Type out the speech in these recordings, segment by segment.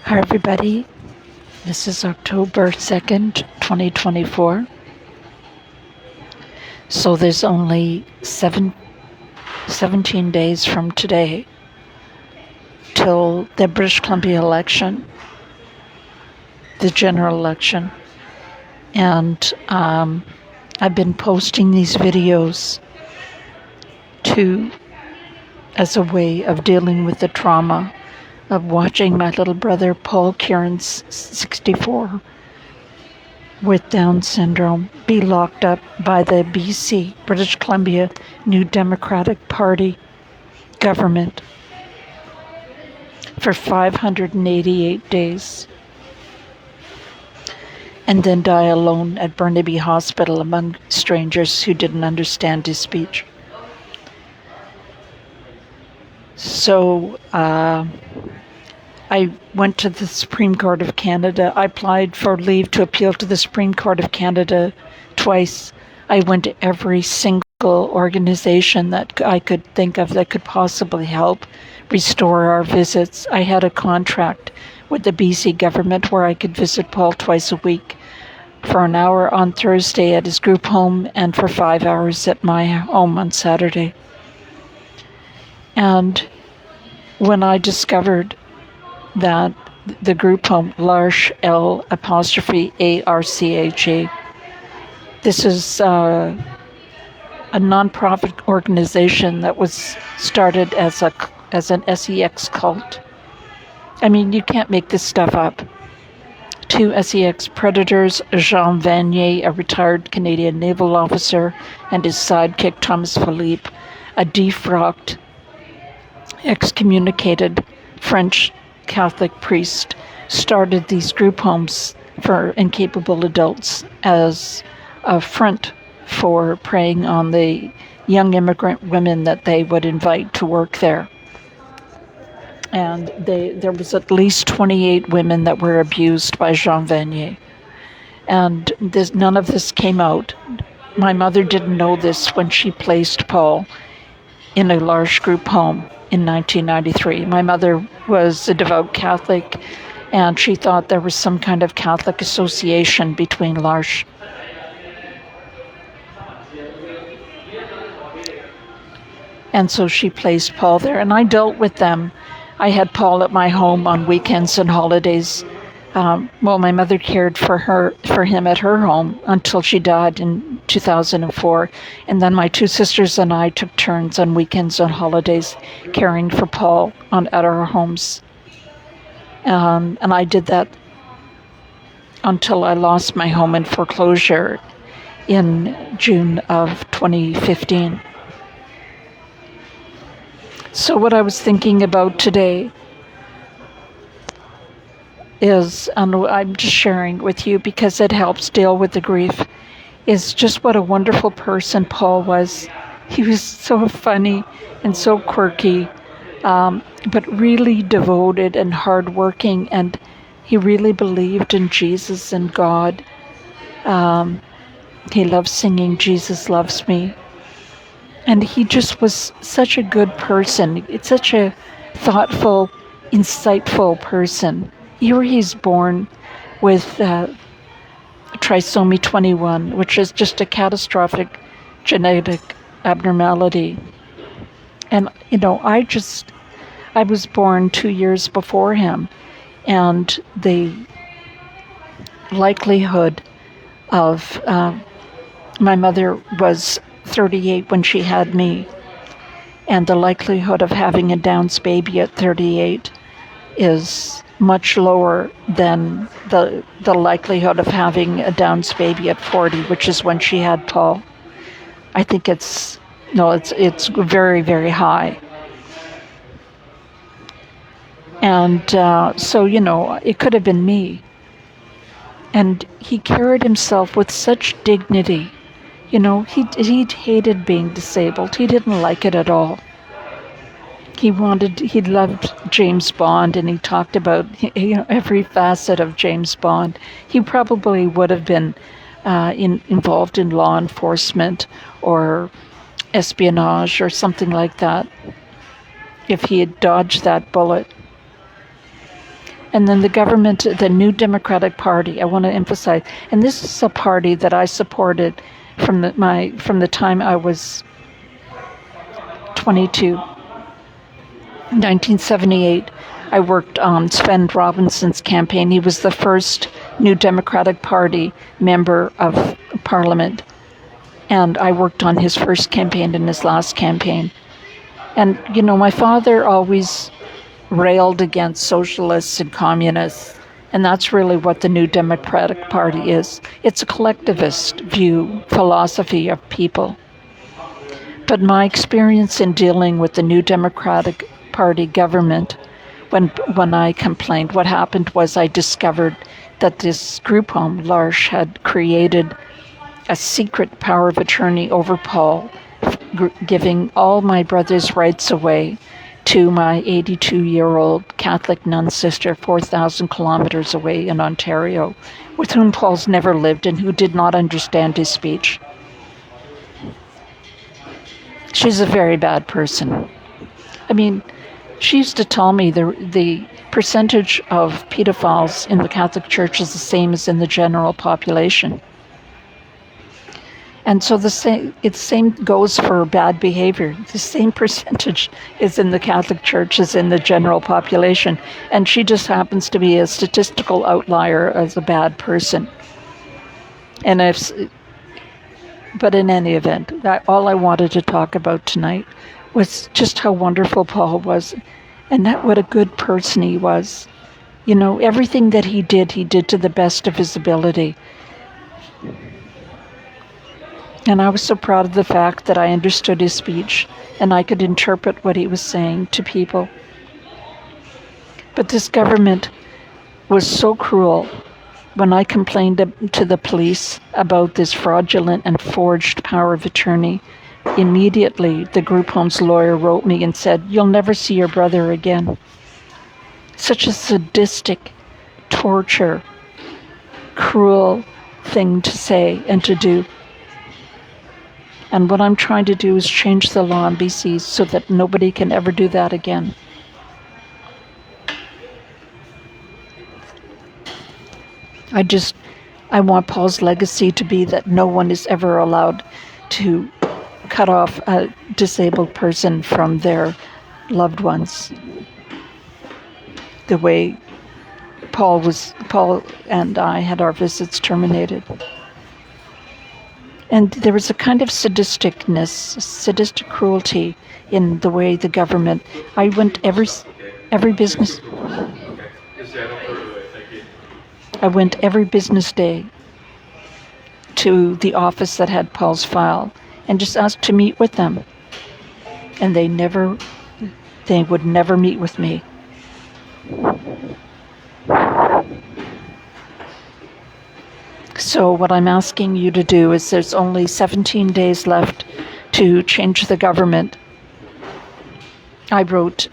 Hi everybody, this is October 2nd, 2024. So there's only 17 days from today till the British Columbia election, the general election. And I've been posting these videos as a way of dealing with the trauma of watching my little brother Paul Kierans, 64, with Down syndrome, be locked up by the BC, British Columbia New Democratic Party government for 588 days, and then die alone at Burnaby Hospital among strangers who didn't understand his speech. So I went to the Supreme Court of Canada. I applied for leave to appeal to the Supreme Court of Canada twice. I went to every single organization that I could think of that could possibly help restore our visits. I had a contract with the BC government where I could visit Paul twice a week for an hour on Thursday at his group home and for 5 hours at my home on Saturday. And when I discovered that the group home, L'Arche, L''ARCHA, this is a nonprofit organization that was started as an SEX cult. I mean, you can't make this stuff up. 2 SEX predators, Jean Vanier, a retired Canadian naval officer, and his sidekick Thomas Philippe, a defrocked, excommunicated French Catholic priest, started these group homes for incapable adults as a front for preying on the young immigrant women that they would invite to work there. And there was at least 28 women that were abused by Jean Vanier. And none of this came out. My mother didn't know this when she placed Paul in a large group home in 1993. My mother was a devout Catholic, and she thought there was some kind of Catholic association between L'Arche. And so she placed Paul there, and I dealt with them. I had Paul at my home on weekends and holidays. My mother cared for him at her home until she died in 2004. And then my 2 sisters and I took turns on weekends and holidays caring for Paul at our homes. And I did that until I lost my home in foreclosure in June of 2015. So what I was thinking about today is, and I'm just sharing with you because it helps deal with the grief, is just what a wonderful person Paul was. He was so funny and so quirky, but really devoted and hardworking, and he really believed in Jesus and God. He loved singing "Jesus Loves Me." And he just was such a good person. It's such a thoughtful, insightful person. Here he's born with trisomy 21, which is just a catastrophic genetic abnormality. And, I was born 2 years before him. And the likelihood of, my mother was 38 when she had me, and the likelihood of having a Down's baby at 38 is much lower than the likelihood of having a Down's baby at 40, which is when she had Paul. I think it's very, very high. And so, it could have been me. And he carried himself with such dignity. He hated being disabled. He didn't like it at all. He loved James Bond, and he talked about every facet of James Bond. He probably would have been involved in law enforcement or espionage or something like that if he had dodged that bullet. And then the government, the New Democratic Party, I want to emphasize, and this is a party that I supported from the time I was 22. 1978, I worked on Sven Robinson's campaign. He was the first New Democratic Party Member of Parliament. And I worked on his first campaign and his last campaign. And, you know, my father always railed against socialists and communists. And that's really what the New Democratic Party is. It's a collectivist view, philosophy of people. But my experience in dealing with the New Democratic Party government, when I complained, what happened was I discovered that this group home, L'Arche, had created a secret power of attorney over Paul, giving all my brother's rights away to my 82-year-old Catholic nun sister 4,000 kilometers away in Ontario, with whom Paul's never lived and who did not understand his speech. She's a very bad person. I mean, she used to tell me the percentage of pedophiles in the Catholic Church is the same as in the general population. And so the same goes for bad behavior. The same percentage is in the Catholic Church as in the general population. And she just happens to be a statistical outlier as a bad person. But in any event, all I wanted to talk about tonight was just how wonderful Paul was and what a good person he was. You know, everything that he did to the best of his ability. And I was so proud of the fact that I understood his speech and I could interpret what he was saying to people. But this government was so cruel. When I complained to the police about this fraudulent and forged power of attorney, immediately the group home's lawyer wrote me and said, "You'll never see your brother again." Such a sadistic, torture, cruel thing to say and to do. And what I'm trying to do is change the law in BC so that nobody can ever do that again. I want Paul's legacy to be that no one is ever allowed to cut off a disabled person from their loved ones. The way Paul and I had our visits terminated. And there was a kind of sadistic cruelty in the way the government. I went every business. I went every business day to the office that had Paul's file and just asked to meet with them. And they would never meet with me. So what I'm asking you to do is there's only 17 days left to change the government. I wrote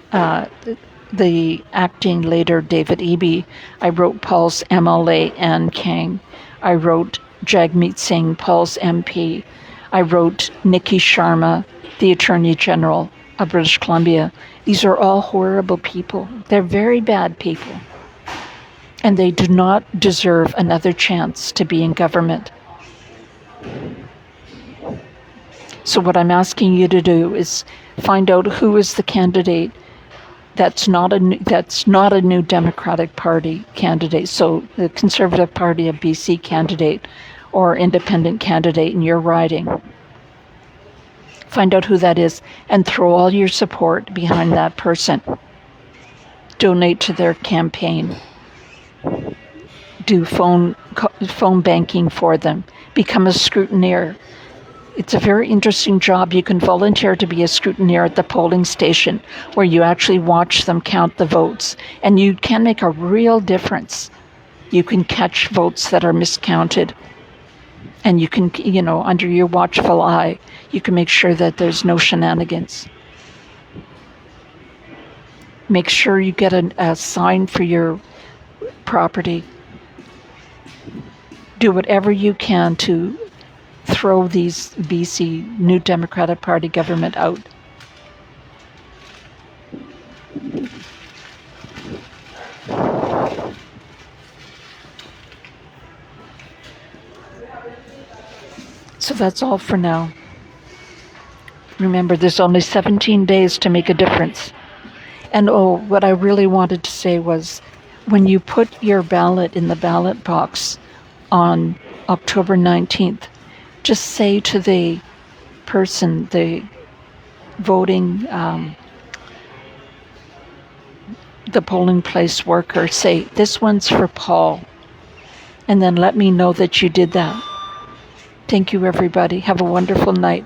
the acting leader, David Eby. I wrote Paul's MLA, Ann Kang. I wrote Jagmeet Singh, Paul's MP. I wrote Nikki Sharma, the Attorney General of British Columbia. These are all horrible people. They're very bad people. And they do not deserve another chance to be in government. So what I'm asking you to do is find out who is the candidate that's not a New Democratic Party candidate, so the Conservative Party of BC candidate or independent candidate in your riding. Find out who that is and throw all your support behind that person. Donate to their campaign. Do phone banking for them. Become a scrutineer. It's a very interesting job. You can volunteer to be a scrutineer at the polling station where you actually watch them count the votes. And you can make a real difference. You can catch votes that are miscounted. And you can, under your watchful eye, you can make sure that there's no shenanigans. Make sure you get a sign for your property. Do whatever you can to throw these BC New Democratic Party government out. So that's all for now. Remember, there's only 17 days to make a difference. And what I really wanted to say was, when you put your ballot in the ballot box on October 19th, just say to the person, the voting, the polling place worker, say, this one's for Paul. And then let me know that you did that. Thank you, everybody. Have a wonderful night.